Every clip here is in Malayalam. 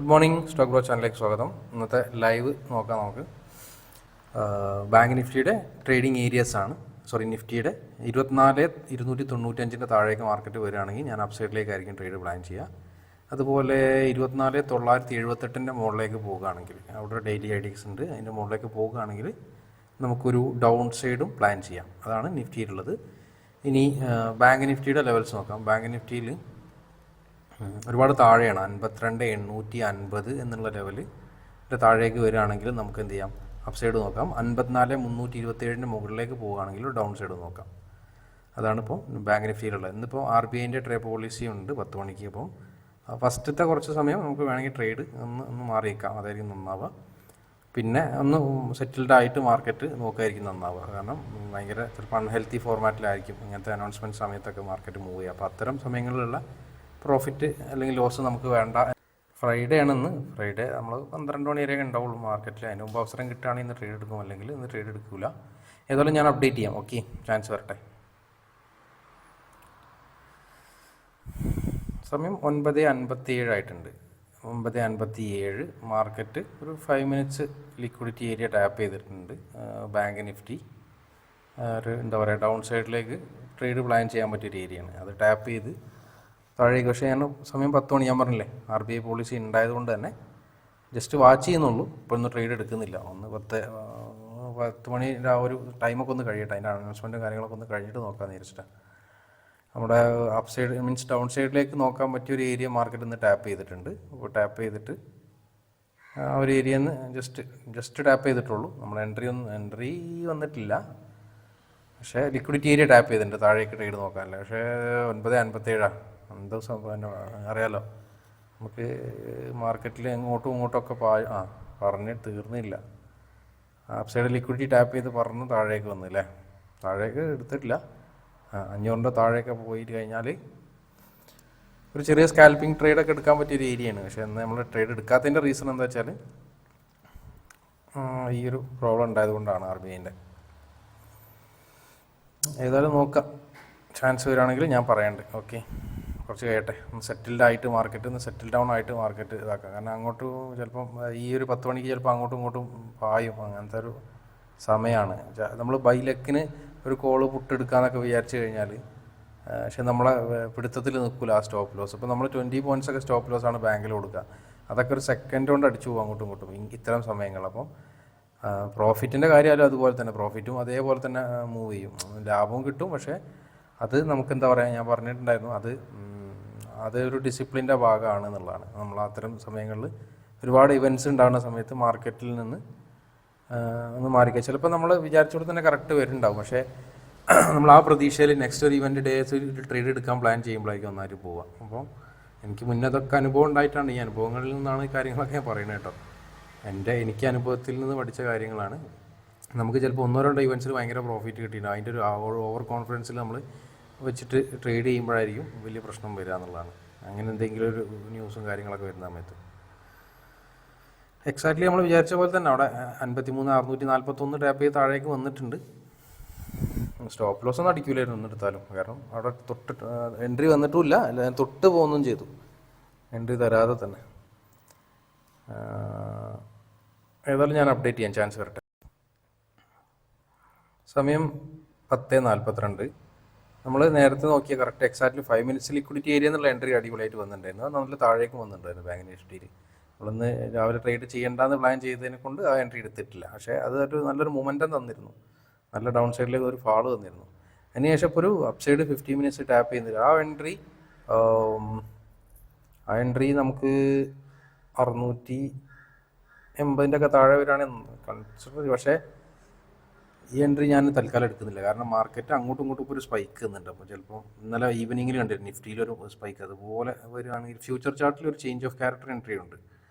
ഗുഡ് മോർണിംഗ് സ്റ്റോക്ക് ബ്രോ ചാനലിലേക്ക് സ്വാഗതം. ഇന്നത്തെ ലൈവ് നോക്കാം നമുക്ക്. ബാങ്ക് നിഫ്റ്റിയുടെ ട്രേഡിംഗ് ഏരിയസ് ആണ്. നിഫ്റ്റിയുടെ 24,295 താഴേക്ക് മാർക്കറ്റ് വരികയാണെങ്കിൽ ഞാൻ അപ്സൈഡിലേക്കായിരിക്കും ട്രേഡ് പ്ലാൻ ചെയ്യുക. അതുപോലെ 24,978 മുകളിലേക്ക് പോകുകയാണെങ്കിൽ, അവിടെ ഡെയിലി ഐഡിക്സ് ഉണ്ട്, അതിൻ്റെ മുകളിലേക്ക് പോകുകയാണെങ്കിൽ നമുക്കൊരു ഡൗൺ സൈഡും പ്ലാൻ ചെയ്യാം. അതാണ് നിഫ്റ്റിയിലുള്ളത്. ഇനി ബാങ്ക് നിഫ്റ്റിയുടെ ലെവൽസ് നോക്കാം. ബാങ്ക് നിഫ്റ്റിയിൽ ഒരുപാട് താഴെയാണ്, 52,850 എന്നുള്ള ലെവല് താഴേക്ക് വരികയാണെങ്കിൽ നമുക്ക് എന്ത് ചെയ്യാം, അപ്പ് സൈഡ് നോക്കാം. 54,327 മുകളിലേക്ക് പോവുകയാണെങ്കിൽ ഡൗൺ സൈഡ് നോക്കാം. അതാണ് ഇപ്പോൾ ബാങ്ക് നിഫ്റ്റിയിലുള്ളത്. ഇന്നിപ്പോൾ RBIൻ്റെ ട്രേഡ് പോളിസി ഉണ്ട് 10 മണിക്ക്. അപ്പം ഫസ്റ്റത്തെ കുറച്ച് സമയം നമുക്ക് വേണമെങ്കിൽ ട്രേഡ് ഒന്ന് മാറിയേക്കാം, അതായിരിക്കും നന്നാവുക. പിന്നെ ഒന്ന് സെറ്റിൽഡ് ആയിട്ട് മാർക്കറ്റ് നോക്കായിരിക്കും നന്നാവുക. കാരണം ഭയങ്കര ചിലപ്പോൾ അൺഹെൽത്തി ഫോർമാറ്റിലായിരിക്കും ഇങ്ങനത്തെ അനൗൺസ്മെൻറ്റ് സമയത്തൊക്കെ മാർക്കറ്റ് മൂവ് ചെയ്യുക. അപ്പോൾ അത്തരം സമയങ്ങളിലുള്ള പ്രോഫിറ്റ് അല്ലെങ്കിൽ ലോസ് നമുക്ക് വേണ്ട. ഫ്രൈഡേ ആണെന്ന്, ഫ്രൈഡേ നമ്മൾ 12 മണി വരെയൊക്കെ ഉണ്ടാവുള്ളൂ മാർക്കറ്റിൽ. അതിന് മുമ്പ് അവസരം കിട്ടുകയാണെങ്കിൽ ഇന്ന് ട്രേഡ് എടുക്കും, അല്ലെങ്കിൽ ഇന്ന് ട്രേഡ് എടുക്കില്ല. ഏതായാലും ഞാൻ അപ്ഡേറ്റ് ചെയ്യാം. ഓക്കെ, ചാൻസ് വരട്ടെ. സമയം 9:57 ആയിട്ടുണ്ട്. 9:57 മാർക്കറ്റ് ഒരു 5 മിനിറ്റ്സ് ലിക്വിഡിറ്റി ഏരിയ ടാപ്പ് ചെയ്തിട്ടുണ്ട്. ബാങ്ക് നിഫ്റ്റി ഒരു എന്താ പറയുക, ഡൗൺ സൈഡിലേക്ക് ട്രേഡ് പ്ലാൻ ചെയ്യാൻ പറ്റിയൊരു ഏരിയയാണ്. അത് ടാപ്പ് ചെയ്ത് താഴേക്ക്. പക്ഷേ ഞാൻ സമയം 10 മണി, ഞാൻ പറഞ്ഞില്ലേ RBI പോളിസി ഉണ്ടായതുകൊണ്ട് തന്നെ ജസ്റ്റ് വാച്ച് ചെയ്യുന്നുള്ളൂ. ഇപ്പോൾ ഒന്ന് ട്രേഡ് എടുക്കുന്നില്ല. 10 മണി ആ ഒരു ടൈമൊക്കെ ഒന്ന് കഴിയട്ടെ, അതിൻ്റെ അനൗൺസ്മെൻറ്റും കാര്യങ്ങളൊക്കെ ഒന്ന് കഴിഞ്ഞിട്ട് നോക്കാമെന്ന് വിചാരിച്ചിട്ടാണ്. നമ്മുടെ അപ്പ് സൈഡ് മീൻസ് ഡൗൺ സൈഡിലേക്ക് നോക്കാൻ പറ്റിയൊരു ഏരിയ മാർക്കറ്റ് ഇന്ന് ടാപ്പ് ചെയ്തിട്ടുണ്ട്. അപ്പോൾ ടാപ്പ് ചെയ്തിട്ട് ആ ഒരു ഏരിയയിൽ നിന്ന് ജസ്റ്റ് ടാപ്പ് ചെയ്തിട്ടുള്ളൂ. നമ്മൾ എൻട്രി വന്നിട്ടില്ല. പക്ഷേ ലിക്വിഡിറ്റി ഏരിയ ടാപ്പ് ചെയ്തിട്ടുണ്ട്, താഴേക്ക് ട്രേഡ് നോക്കാനല്ല. പക്ഷേ 9:57 എന്തോ സംഭവം അറിയാലോ. നമുക്ക് മാർക്കറ്റിൽ എങ്ങോട്ടും ഇങ്ങോട്ടൊക്കെ പറഞ്ഞ് തീർന്നില്ല. അപ്പ് സൈഡ് ലിക്വിഡിറ്റി ടാപ്പ് ചെയ്ത് പറഞ്ഞ് താഴേക്ക് വന്നില്ലേ. താഴേക്ക് എടുത്തിട്ടില്ല. 500 താഴേക്ക് പോയിട്ട് കഴിഞ്ഞാൽ ഒരു ചെറിയ സ്കാൽപ്പിംഗ് ട്രേഡൊക്കെ എടുക്കാൻ പറ്റിയൊരു ഏരിയയാണ്. പക്ഷേ ഇന്ന് നമ്മൾ ട്രേഡ് എടുക്കാത്തതിൻ്റെ റീസൺ എന്താ വെച്ചാൽ ഈ ഒരു പ്രോബ്ലം ഉണ്ടായതുകൊണ്ടാണ് RBIൻ്റെ. ഏതായാലും നോക്കാം, ചാൻസ് വരികയാണെങ്കിൽ ഞാൻ പറയണ്ട്. ഓക്കെ, കുറച്ച് കഴിയട്ടെ, ഒന്ന് സെറ്റിൽഡ് ആയിട്ട് മാർക്കറ്റ്, ഒന്ന് സെറ്റിൽ ഡൗൺ ആയിട്ട് മാർക്കറ്റ് ഇതാക്കാം. കാരണം അങ്ങോട്ട് ചിലപ്പം ഈ ഒരു 10 മണിക്ക് ചിലപ്പോൾ അങ്ങോട്ടും ഇങ്ങോട്ടും പായും, അങ്ങനത്തെ ഒരു സമയമാണ്. നമ്മൾ ബൈലക്കിന് ഒരു കോള് പുട്ടെടുക്കാന്നൊക്കെ വിചാരിച്ചു കഴിഞ്ഞാൽ പക്ഷെ നമ്മളെ പിടുത്തത്തിൽ നിൽക്കില്ല ആ സ്റ്റോപ്പ് ലോസ്. ഇപ്പോൾ നമ്മൾ 20 പോയിൻറ്റ്സ് ഒക്കെ സ്റ്റോപ്പ് ലോസ് ആണ് ബാങ്കിൽ കൊടുക്കുക. അതൊക്കെ ഒരു സെക്കൻഡ് കൊണ്ട് അടിച്ചു പോകും അങ്ങോട്ടും ഇങ്ങോട്ടും ഇത്തരം സമയങ്ങൾ. അപ്പം പ്രോഫിറ്റിൻ്റെ കാര്യമായാലും അതുപോലെ തന്നെ, പ്രോഫിറ്റും അതേപോലെ തന്നെ മൂവ് ചെയ്യും, ലാഭവും കിട്ടും. പക്ഷേ അത് നമുക്ക് എന്താ പറയുക, ഞാൻ പറഞ്ഞിട്ടുണ്ടായിരുന്നു, അതൊരു ഡിസിപ്ലിൻ്റെ ഭാഗമാണ് എന്നുള്ളതാണ്. നമ്മൾ അത്തരം സമയങ്ങളിൽ ഒരുപാട് ഇവൻറ്റ്സ് ഉണ്ടാകുന്ന സമയത്ത് മാർക്കറ്റിൽ നിന്ന് ഒന്ന് മാറിക്കുക. ചിലപ്പോൾ നമ്മൾ വിചാരിച്ചോടെ തന്നെ കറക്റ്റ് വരുന്നുണ്ടാവും. പക്ഷേ നമ്മൾ ആ പ്രതീക്ഷയിൽ നെക്സ്റ്റ് ഒരു ഇവൻറ്റ് ഡേയ്സ് ട്രേഡ് എടുക്കാൻ പ്ലാൻ ചെയ്യുമ്പോഴായിരിക്കും ഒന്നായിട്ട് പോവുക. അപ്പോൾ എനിക്ക് മുന്നതൊക്കെ അനുഭവം ഉണ്ടായിട്ടാണ്, ഈ അനുഭവങ്ങളിൽ നിന്നാണ് ഈ കാര്യങ്ങളൊക്കെ ഞാൻ പറയുന്നത് കേട്ടോ. എനിക്ക് അനുഭവത്തിൽ നിന്ന് പഠിച്ച കാര്യങ്ങളാണ്. നമുക്ക് ചിലപ്പോൾ 1-2 ഇവൻറ്റ്സിൽ ഭയങ്കര പ്രോഫിറ്റ് കിട്ടിയിട്ടുണ്ട്. അതിൻ്റെ ഒരു ഓവർ കോൺഫിഡൻസിൽ നമ്മൾ വെച്ചിട്ട് ട്രേഡ് ചെയ്യുമ്പോഴായിരിക്കും വലിയ പ്രശ്നം വരിക എന്നുള്ളതാണ്. അങ്ങനെ എന്തെങ്കിലും ഒരു ന്യൂസും കാര്യങ്ങളൊക്കെ വരുന്ന സമയത്ത് എക്സാക്ട്ലി നമ്മൾ വിചാരിച്ച പോലെ തന്നെ അവിടെ 53,641 ടാപ്പ് ചെയ്ത് താഴേക്ക് വന്നിട്ടുണ്ട്. സ്റ്റോപ്പ് ലോസ് ഒന്നും അടിക്കില്ലായിരുന്നു ഒന്നെടുത്താലും, കാരണം അവിടെ തൊട്ട് എൻട്രി വന്നിട്ടുമില്ല, അല്ല ഞാൻ തൊട്ട് പോകുന്നതും ചെയ്തു, എൻട്രി തരാതെ തന്നെ. ഏതായാലും ഞാൻ അപ്ഡേറ്റ് ചെയ്യാൻ ചാൻസ് വരട്ടെ. സമയം 10:42. നമ്മൾ നേരത്തെ നോക്കിയ correct exactly 5 minutes liquidity area എന്നുള്ള എൻട്രി അടിപൊളിയായിട്ട് വന്നിട്ടുണ്ടായിരുന്നു. അത് നല്ല താഴേക്ക് വന്നിട്ടുണ്ടായിരുന്നു ബാങ്ക് നിഫ്റ്റിയിൽ. നമ്മളൊന്ന് രാവിലെ ട്രേഡ് ചെയ്യേണ്ടെന്ന് പ്ലാൻ ചെയ്തതിനെ കൊണ്ട് ആ എൻട്രി എടുത്തിട്ടില്ല. പക്ഷേ അത് നല്ലൊരു മൊമെൻറ്റം തന്നിരുന്നു, നല്ല ഡൗൺ സൈഡിലേക്ക് ഒരു ഫാള് തന്നിരുന്നു. അതിനുശേഷം ഇപ്പോൾ ഒരു അപ്പ് സൈഡ് 50 മിനിറ്റ്സ് ടാപ്പ് ചെയ്യുന്നില്ല. ആ എൻട്രി നമുക്ക് 680 ഒക്കെ താഴെ വരികയാണെങ്കിൽ കൺസിഡർ. പക്ഷേ ഈ എൻട്രി ഞാൻ തൽക്കാലം എടുക്കുന്നില്ല, കാരണം മാർക്കറ്റ് അങ്ങോട്ടും ഇങ്ങോട്ടും ഇപ്പോൾ ഒരു സ്പൈക്ക് വന്നിട്ടുണ്ട്. അപ്പോൾ ചിലപ്പോൾ ഇന്നലെ ഈവനിങ്ങിൽ കണ്ടിരുന്നു നിഫ്റ്റിയിലൊരു സ്പൈക്ക്, അതുപോലെ വരികയാണെങ്കിൽ ഫ്യൂച്ചർ ചാർട്ടിൽ ഒരു ചേഞ്ച് ഓഫ് ക്യാരക്ടർ എൻട്രി ഉണ്ട്.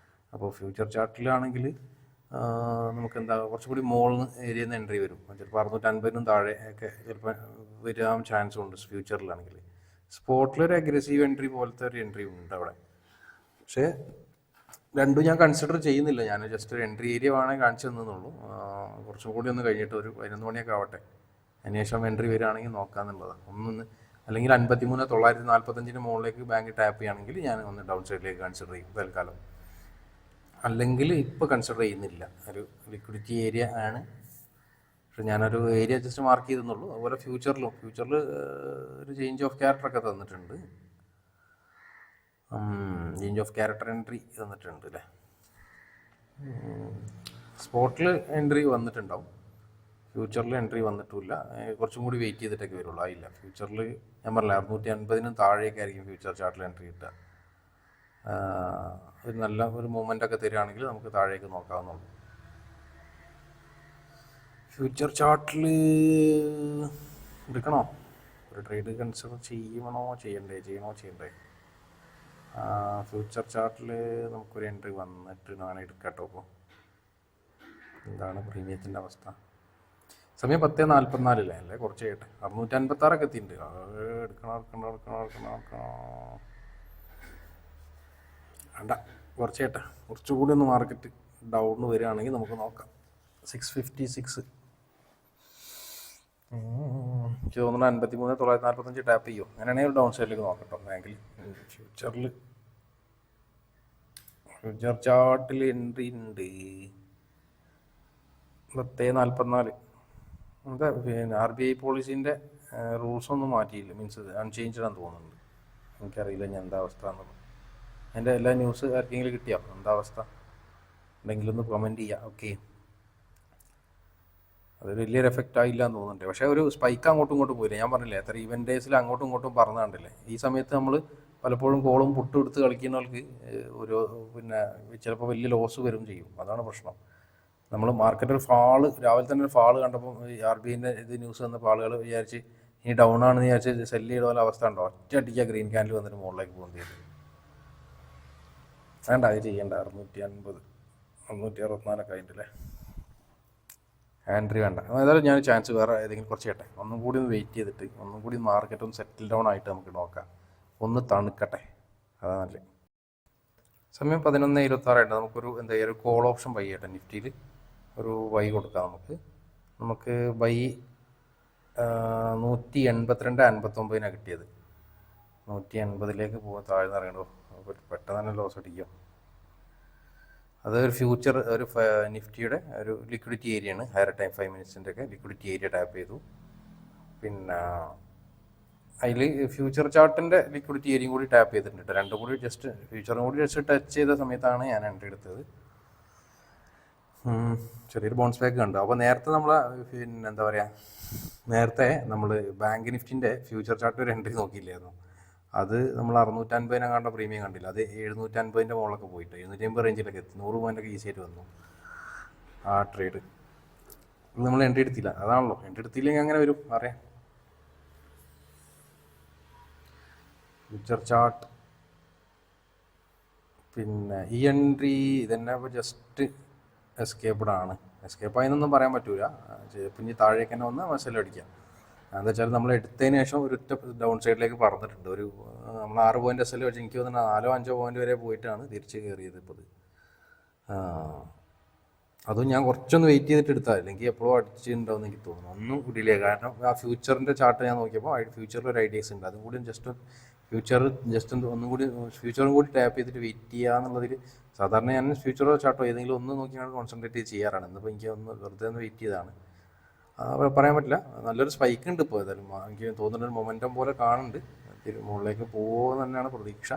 അപ്പോൾ ഫ്യൂച്ചർ ചാർട്ടിലാണെങ്കിൽ നമുക്കെന്താ കുറച്ചുകൂടി മോളിൽ ഏരിയയിൽ നിന്ന് എൻട്രി വരും. ചിലപ്പോൾ 650 താഴെ ഒക്കെ ചിലപ്പോൾ വരാൻ ചാൻസും ഉണ്ട് ഫ്യൂച്ചറിലാണെങ്കിൽ. സ്പോട്ടിലൊരു അഗ്രസീവ് എൻട്രി പോലത്തെ ഒരു എൻട്രി ഉണ്ട് അവിടെ. പക്ഷേ രണ്ടും ഞാൻ കൺസിഡർ ചെയ്യുന്നില്ല. ഞാൻ ജസ്റ്റ് ഒരു എൻട്രി ഏരിയ വേണമെങ്കിൽ കാണിച്ചു തന്നുള്ളൂ. കുറച്ചും കൂടി ഒന്ന് കഴിഞ്ഞിട്ട് ഒരു 11 മണിയൊക്കെ ആവട്ടെ, അതിനുശേഷം എൻട്രി വരികയാണെങ്കിൽ നോക്കാമെന്നുള്ളതാണ്. അല്ലെങ്കിൽ 53,945 മുകളിലേക്ക് ബാങ്ക് ടാപ്പ് ചെയ്യുകയാണെങ്കിൽ ഞാൻ ഒന്ന് ഡൗൺ സൈഡിലേക്ക് കൺസിഡർ ചെയ്യും തൽക്കാലം. അല്ലെങ്കിൽ ഇപ്പോൾ കൺസിഡർ ചെയ്യുന്നില്ല. ഒരു ലിക്വിഡിറ്റി ഏരിയ ആണ്. പക്ഷെ ഞാനൊരു ഏരിയ ജസ്റ്റ് മാർക്ക് ചെയ്തെന്നുള്ളൂ. അതുപോലെ ഫ്യൂച്ചറിൽ ഒരു ചേഞ്ച് ഓഫ് ക്യാരക്ടറൊക്കെ തന്നിട്ടുണ്ട്. ചേഞ്ച് ഓഫ് ക്യാരക്ടർ എൻട്രി തന്നിട്ടുണ്ട് അല്ലേ. സ്പോട്ടിൽ എൻട്രി വന്നിട്ടുണ്ടാവും, ഫ്യൂച്ചറിൽ എൻട്രി വന്നിട്ടില്ല. കുറച്ചും കൂടി വെയിറ്റ് ചെയ്തിട്ടൊക്കെ വരുള്ളൂ. ആയില്ല. ഫ്യൂച്ചറിൽ ഞാൻ പറഞ്ഞില്ല 650 താഴേക്ക് ആയിരിക്കും ഫ്യൂച്ചർ ചാർട്ടിൽ എൻട്രി കിട്ടുക. ഒരു നല്ല ഒരു മൂവ്മെൻ്റൊക്കെ തരികയാണെങ്കിൽ നമുക്ക് താഴേക്ക് നോക്കാവുന്നുള്ളൂ. ഫ്യൂച്ചർ ചാർട്ടിൽ എടുക്കണോ? ഒരു ട്രേഡ് കൺസിഡർ ചെയ്യണ്ടേ? ഫ്യൂച്ചർ ചാർട്ടിൽ നമുക്കൊരു എൻട്രി വന്നിട്ട് ഞാൻ എടുക്കാം കേട്ടോ. അപ്പോൾ എന്താണ് പ്രീമിയത്തിൻ്റെ അവസ്ഥ? സമയം 10:44 അല്ലേ, കുറച്ച് ചെയ്യട്ടെ. 656 എത്തിയിട്ടുണ്ട്. എടുക്കണം. വേണ്ട, കുറച്ച് ചെയ്യട്ടെ. കുറച്ചുകൂടി ഒന്ന് മാർക്കറ്റ് ഡൗൺ വരികയാണെങ്കിൽ നമുക്ക് നോക്കാം. 656 എനിക്ക് തോന്നുന്നു 53,945 ടാപ്പ് ചെയ്യോ. അങ്ങനെയാണെങ്കിൽ ഡൗൺ സൈഡിലേക്ക് നോക്കട്ടോ. ബാങ്കിൽ ഫ്യൂച്ചർ ചാർട്ടിൽ എൻട്രി ഉണ്ട് 10:44. എന്താ പിന്നെ RBI പോളിസീൻ്റെ റൂൾസൊന്നും മാറ്റിയില്ല, മീൻസ് അൺചേഞ്ച്ഡ് ആണെന്ന് തോന്നുന്നുണ്ട്. എനിക്കറിയില്ല ഞാൻ എന്താ അവസ്ഥ എന്നുള്ളത്. അതിൻ്റെ എല്ലാ ന്യൂസ് ആർക്കെങ്കിലും കിട്ടിയോ? എന്താ അവസ്ഥ ഉണ്ടെങ്കിലും ഒന്ന് കമൻറ്റ് ചെയ്യാം. ഓക്കെ, അത് വലിയൊരു എഫക്റ്റ് ആയില്ല എന്ന് തോന്നുന്നുണ്ട്. പക്ഷേ ഒരു സ്പൈക്ക് അങ്ങോട്ടും ഇങ്ങോട്ടും പോയില്ല. ഞാൻ പറഞ്ഞില്ലേ, എത്ര ഈവൻറ്റ് ഡേയ്സിൽ അങ്ങോട്ടും ഇങ്ങോട്ടും പറഞ്ഞ കണ്ടില്ലേ. ഈ സമയത്ത് നമ്മൾ പലപ്പോഴും കോളും പുട്ടും എടുത്ത് കളിക്കുന്നവർക്ക് ഒരു പിന്നെ ചിലപ്പോൾ വലിയ ലോസ് വരും ചെയ്യും. അതാണ് പ്രശ്നം. നമ്മൾ മാർക്കറ്റിൽ രാവിലെ തന്നെ ഒരു ഫാള് കണ്ടപ്പോൾ RBIൻ്റെ ഇത് ന്യൂസ് വന്നപ്പോൾ ആളുകൾ വിചാരിച്ച് ഇനി ഡൗൺ ആണെന്ന് വിചാരിച്ച് സെല്ല് ചെയ്ത പോലെ അവസ്ഥ ഉണ്ടോ? ഒറ്റ അടിക്കുക ഗ്രീൻ ക്യാൻഡിൽ വന്നിട്ട് മുകളിലേക്ക് പോകുന്നത്. വേണ്ട, അത് ചെയ്യേണ്ട. 650 664 ആയിട്ടല്ലേ ആൻട്രി വേണ്ട. ഏതായാലും ഞാൻ ചാൻസ് വേറെ ഏതെങ്കിലും കുറച്ച് ചെയ്യട്ടെ. ഒന്നും കൂടി ഒന്ന് വെയിറ്റ് ചെയ്തിട്ട് ഒന്നും കൂടി മാർക്കറ്റ് ഒന്ന് സെറ്റിൽ ഡൗൺ ആയിട്ട് നമുക്ക് നോക്കാം. ഒന്ന് തണുക്കട്ടെ, അതാണ് നല്ലത്. സമയം 11:26 നമുക്കൊരു ഒരു കോൾ ഓപ്ഷൻ ബൈ ചെയ്യട്ടെ. നിഫ്റ്റിയിൽ ഒരു ബൈ കൊടുക്കാം. നമുക്ക് ബൈ 182.59 കിട്ടിയത്. 180 പോകാൻ താഴ്ന്ന് അറിയണോ, പെട്ടെന്ന് തന്നെ ലോസ് അടിക്കും. അതൊരു ഫ്യൂച്ചർ ഒരു നിഫ്റ്റിയുടെ ഒരു ലിക്വിഡിറ്റി ഏരിയയാണ്. ഹയർ ടൈം 5 മിനിറ്റ്സിൻ്റെ ഒക്കെ ലിക്വിഡിറ്റി ഏരിയ ടാപ്പ് ചെയ്തു. പിന്നെ അതിൽ ഫ്യൂച്ചർ ചാർട്ടിൻ്റെ ലിക്വിഡിറ്റി ഏരിയയും കൂടി ടാപ്പ് ചെയ്തിട്ടുണ്ട്. രണ്ടും കൂടി ജസ്റ്റ് ഫ്യൂച്ചറും കൂടി ജസ്റ്റ് ടച്ച് ചെയ്ത സമയത്താണ് ഞാൻ എൻട്രി എടുത്തത്. ചെറിയൊരു ബൗൺസ് ബാക്ക് കണ്ടു. അപ്പോൾ നേരത്തെ നമ്മൾ പിന്നെ എന്താ പറയുക, നേരത്തെ നമ്മൾ ബാങ്ക് നിഫ്റ്റിൻ്റെ ഫ്യൂച്ചർ ചാർട്ട് ഒരു എൻട്രി നോക്കിയില്ലായിരുന്നു. അത് നമ്മൾ 650 കണ്ട പ്രീമിയം കണ്ടില്ല. അത് 750 മുകളിലൊക്കെ പോയിട്ട് 750 റേഞ്ചിലൊക്കെ എത്തി. 100 പോയിൻ്റൊക്കെ ഈസി ആയിട്ട് വന്നു ആ ട്രേഡ്. നമ്മൾ എൻട്രി എടുത്തില്ല. അതാണല്ലോ, എൻട്രി എടുത്തില്ലെങ്കിൽ അങ്ങനെ വരും, അറിയാം. ഫ്യൂച്ചർ ചാർട്ട് പിന്നെ ഈ എൻട്രി ഇതന്നെ ജസ്റ്റ് എസ്കേപ്പ്ഡാണ്. എസ്കേപ്പായെന്നൊന്നും പറയാൻ പറ്റൂല. പിന്നെ താഴേക്ക് തന്നെ വന്ന് മസല അടിക്കാം. എന്താ വെച്ചാൽ നമ്മൾ എടുത്തതിന് ശേഷം ഒരു ഡൗൺ സൈഡിലേക്ക് പറഞ്ഞിട്ടുണ്ട്. നമ്മൾ 6 പോയിൻ്റ് SL വെച്ച് എനിക്ക് തോന്നുന്നു 4-5 പോയിൻ്റ് വരെ പോയിട്ടാണ് തിരിച്ച് കയറിയത്. ഇപ്പോൾ അതും ഞാൻ കുറച്ചൊന്ന് വെയിറ്റ് ചെയ്തിട്ട് എടുത്താൽ, അല്ലെങ്കിൽ എപ്പോഴും അടിച്ചിട്ടുണ്ടാവും എനിക്ക് തോന്നുന്നു. ഒന്നും ഡിലേ, കാരണം ആ ഫ്യൂച്ചറിൻ്റെ ചാർട്ട് ഞാൻ നോക്കിയപ്പോൾ ഫ്യൂച്ചറിൽ ഒരു ഐഡിയാസ് ഉണ്ട്. അതും കൂടി ഒന്നും കൂടി ഫ്യൂച്ചറും കൂടി ടാപ്പ് ചെയ്തിട്ട് വെയിറ്റ് ചെയ്യുക എന്നുള്ളതിൽ സാധാരണ ഞാൻ ഫ്യൂച്ചറോ ചാർട്ടോ ഏതെങ്കിലും ഒന്ന് നോക്കിയാണ് കോൺസെൻട്രേറ്റ് ചെയ്യാറാണ്. ഇന്നിപ്പോൾ എനിക്ക് വെറുതെ ഒന്ന് വെയിറ്റ് ചെയ്തതാണ്. പറയാൻ പറ്റില്ല, നല്ലൊരു സ്പൈക്ക് ഉണ്ട് ഇപ്പോൾ. ഏതായാലും എനിക്ക് തോന്നുന്നൊരു മൊമെൻറ്റം പോലെ കാണുന്നുണ്ട്. മുകളിലേക്ക് പോകുമെന്ന് തന്നെയാണ് പ്രതീക്ഷ.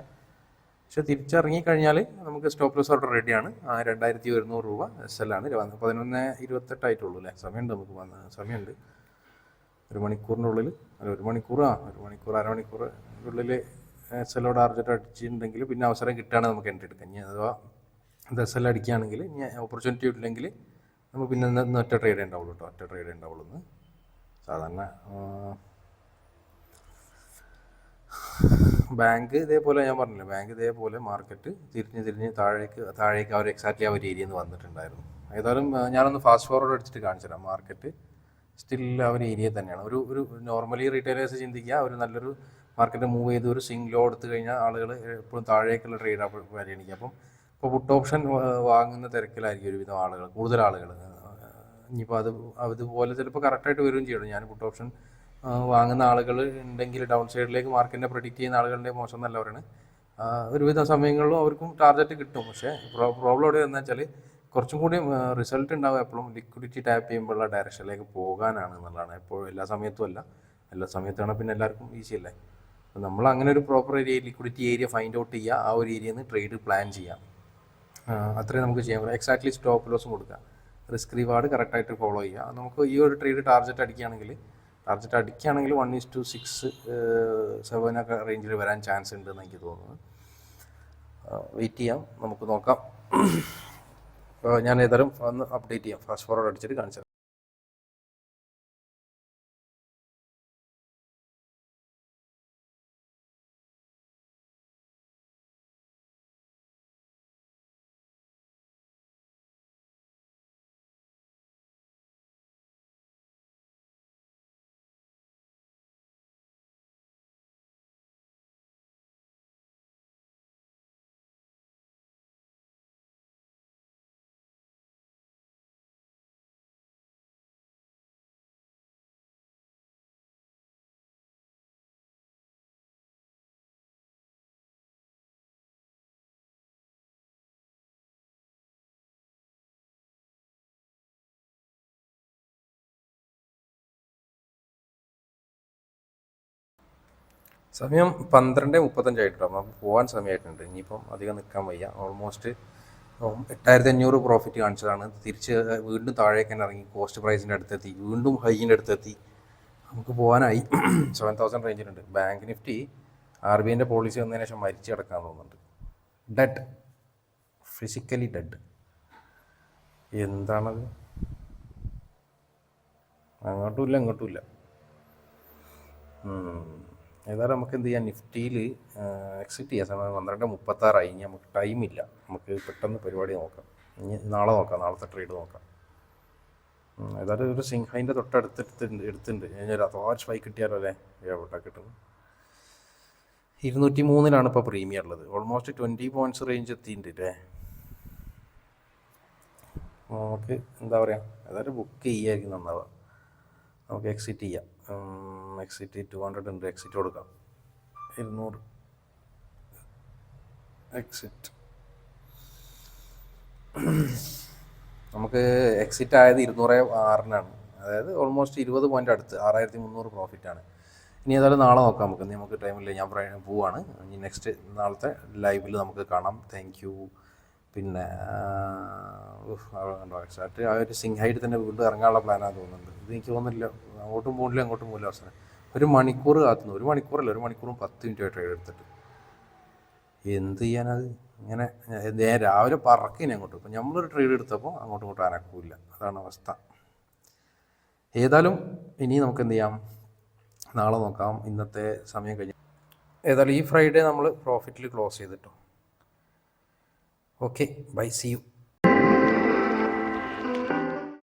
പക്ഷെ തിരിച്ചിറങ്ങിക്കഴിഞ്ഞാൽ നമുക്ക് സ്റ്റോപ്പ് ലോസ് ഓർഡർ റെഡിയാണ്. 2100 രൂപ SL ആണ്. 11:28 ആയിട്ടുള്ളൂ അല്ലേ. സമയമുണ്ട്, നമുക്ക് സമയമുണ്ട്. ഒരു മണിക്കൂറിൻ്റെ അരമണിക്കൂറിനുള്ളിൽ SL ടാർജറ്റ് അടിച്ചിട്ടുണ്ടെങ്കിൽ പിന്നെ അവസരം കിട്ടുകയാണെങ്കിൽ നമുക്ക് എൻട്രി എടുക്കാം. ഇനി അഥവാ ഇത് SL അടിക്കുകയാണെങ്കിൽ ഇനി ഓപ്പർച്യൂണിറ്റി ഇല്ലെങ്കിൽ നമുക്ക് പിന്നെ ഒറ്റ ട്രേഡ് ഉണ്ടാവുള്ളൂ കേട്ടോ. ഒറ്റ ട്രേഡ് ഉണ്ടാവുള്ളൂ എന്ന് സാധാരണ. ബാങ്ക് ഇതേപോലെ ഞാൻ പറഞ്ഞില്ല, ബാങ്ക് ഇതേപോലെ മാർക്കറ്റ് തിരിഞ്ഞ് താഴേക്ക് അവർ എക്സാക്ട്ലി ആ ഒരു ഏരിയയിൽ നിന്ന് വന്നിട്ടുണ്ടായിരുന്നു. ഏതായാലും ഞാനൊന്ന് ഫാസ്റ്റ് ഫോർവേഡ് അടിച്ചിട്ട് കാണിച്ചു തരാം. മാർക്കറ്റ് സ്റ്റിൽ ആ ഒരു ഏരിയ തന്നെയാണ്. ഒരു നോർമലി റീറ്റെയിലേഴ്സ് ചിന്തിക്കുക, ഒരു നല്ലൊരു മാർക്കറ്റ് മൂവ് ചെയ്ത് ഒരു സിംഗ് ലോ എടുത്തു കഴിഞ്ഞാൽ ആളുകൾ എപ്പോഴും താഴേക്കുള്ള ട്രേഡ് പരിഗണിക്കുക. അപ്പോൾ പുട്ട് ഓപ്ഷൻ വാങ്ങുന്ന തിരക്കിലായിരിക്കും ഒരുവിധം ആളുകൾ, കൂടുതൽ ആളുകൾ. ഇനിയിപ്പോൾ അതുപോലെ ചിലപ്പോൾ കറക്റ്റായിട്ട് വരികയും ചെയ്യണം. ഞാൻ പുട്ട് ഓപ്ഷൻ വാങ്ങുന്ന ആളുകൾ ഉണ്ടെങ്കിൽ ഡൗൺ സൈഡിലേക്ക് മാർക്കറ്റിനെ പ്രെഡിക്റ്റ് ചെയ്യുന്ന ആളുകളുടെ മോശം നല്ലവരാണ്. ഒരുവിധ സമയങ്ങളിലും അവർക്കും ടാർഗറ്റ് കിട്ടും. പക്ഷേ പ്രോബ്ലം എവിടെ എന്ന് വെച്ചാൽ കുറച്ചും കൂടി റിസൾട്ട് ഉണ്ടാവുക എപ്പോഴും ലിക്വിഡിറ്റി ടാപ്പ് ചെയ്യുമ്പോഴുള്ള ഡയറക്ഷനിലേക്ക് പോകാനാണ് എന്നുള്ളതാണ്. എപ്പോഴും എല്ലാ സമയത്തും അല്ല, എല്ലാ സമയത്താണ് പിന്നെ എല്ലാവർക്കും ഈസി അല്ലേ. അപ്പോൾ നമ്മൾ അങ്ങനെ ഒരു proper area liquidity area find out ചെയ്യുക, ആ ഒരു ഏരിയയിൽ നിന്ന് ട്രേഡ് പ്ലാൻ ചെയ്യാം. അത്രയും നമുക്ക് ചെയ്യാൻ പറ്റും. എക്സാക്ട്ലി സ്റ്റോപ്പ് ലോസും കൊടുക്കുക, റിസ്ക് റിവാർഡ് കറക്റ്റായിട്ട് ഫോളോ ചെയ്യുക. നമുക്ക് ഈ ഒരു ട്രേഡ് ടാർഗറ്റ് അടിക്കുകയാണെങ്കിൽ 1:6, 7 റേഞ്ചിൽ വരാൻ ചാൻസ് ഉണ്ടെന്ന് എനിക്ക് തോന്നുന്നു. വെയിറ്റ് ചെയ്യാം, നമുക്ക് നോക്കാം. ഞാൻ ഏതായാലും ഒന്ന് അപ്ഡേറ്റ് ചെയ്യാം, ഫാസ്റ്റ് ഫോർവേഡ് അടിച്ചിട്ട് കാണിച്ചു. സമയം 12:35 നമുക്ക് പോകാൻ സമയമായിട്ടുണ്ട്. ഇനിയിപ്പം അധികം നിൽക്കാൻ വയ്യ. ഓൾമോസ്റ്റ് 8,500 പ്രോഫിറ്റ് കാണിച്ചതാണ്. തിരിച്ച് വീണ്ടും താഴേക്ക് തന്നെ ഇറങ്ങി, കോസ്റ്റ് പ്രൈസിൻ്റെ അടുത്തെത്തി, വീണ്ടും ഹൈൻ്റെ അടുത്തെത്തി. നമുക്ക് പോകാനായി 7,000 റേഞ്ചിലുണ്ട്. ബാങ്ക് നിഫ്റ്റി RBIൻ്റെ പോളിസി വന്നതിന് ശേഷം മരിച്ചു കിടക്കാൻ തോന്നുന്നുണ്ട്. Dead, physically dead. എന്താണത്? അങ്ങോട്ടുമില്ല ഇങ്ങോട്ടുമില്ല. ഏതായാലും നമുക്ക് എന്ത് ചെയ്യാം, നിഫ്റ്റിയിൽ എക്സിറ്റ് ചെയ്യാം. സമയം 12:36. ഇനി നമുക്ക് ടൈമില്ല, നമുക്ക് പെട്ടെന്ന് പരിപാടി നോക്കാം. ഇനി നാളെ നോക്കാം, നാളത്തെ ട്രേഡ് നോക്കാം. ഏതായാലും ഒരു സിംഹൈൻ്റെ എടുത്തിട്ടുണ്ട്. കഴിഞ്ഞാൽ അഥവാ സ്പൈക്ക് കിട്ടിയാലോ അല്ലേ, എവിടെ കിട്ടുന്നു. 203 ഇപ്പോൾ പ്രീമിയം ഉള്ളത്. ഓൾമോസ്റ്റ് 20 പോയിൻറ്റ്സ് റേഞ്ച് എത്തിയിട്ടുണ്ട് അല്ലേ. നമുക്ക് എന്താ പറയുക, ഏതായാലും ബുക്ക് ചെയ്യായിരിക്കും നന്നാവുക. നമുക്ക് എക്സിറ്റ് ചെയ്യാം. എക്സിറ്റ് 200 ഉണ്ട്, എക്സിറ്റ് കൊടുക്കാം. 200 എക്സിറ്റ്. നമുക്ക് എക്സിറ്റ് ആയത് 206-നാണ്. അതായത് ഓൾമോസ്റ്റ് 20 പോയിൻ്റ് അടുത്ത്, 6,300 പ്രോഫിറ്റാണ്. ഇനി ഏതായാലും നാളെ നോക്കാം. നമുക്ക് ടൈമില്ല, ഞാൻ പോവാണ്. ഇനി നെക്സ്റ്റ് നാളത്തെ ലൈവിൽ നമുക്ക് കാണാം. Thank you. പിന്നെ എക്സാക്ട് ആ ഒരു സിംഹൈഡ് തന്നെ വീണ്ടും ഇറങ്ങാനുള്ള പ്ലാനാണ് തോന്നുന്നുണ്ട്. ഇത് എനിക്ക് തോന്നുന്നില്ല, അങ്ങോട്ടും പോകില്ല അങ്ങോട്ടും പോകില്ല അവസരം. 1 മണിക്കൂർ കാത്തുന്നു. 1 മണിക്കൂറല്ല, 1 മണിക്കൂറും 10 മിനിറ്റ് ട്രേഡ് എടുത്തിട്ട് എന്ത് ചെയ്യാനത്. ഇങ്ങനെ ഞാൻ രാവിലെ പറക്കിനെ അങ്ങോട്ട്. ഇപ്പം നമ്മളൊരു ട്രേഡ് എടുത്തപ്പോൾ അങ്ങോട്ടും ഇങ്ങോട്ടും അനക്കൂല്ല, അതാണ് അവസ്ഥ. ഏതായാലും ഇനി നമുക്ക് എന്ത് ചെയ്യാം, നാളെ നോക്കാം. ഇന്നത്തെ സമയം കഴിഞ്ഞു. ഏതായാലും ഈ ഫ്രൈഡേ നമ്മൾ പ്രോഫിറ്റിൽ ക്ലോസ് ചെയ്തിട്ടോ. Okay, bye, see U.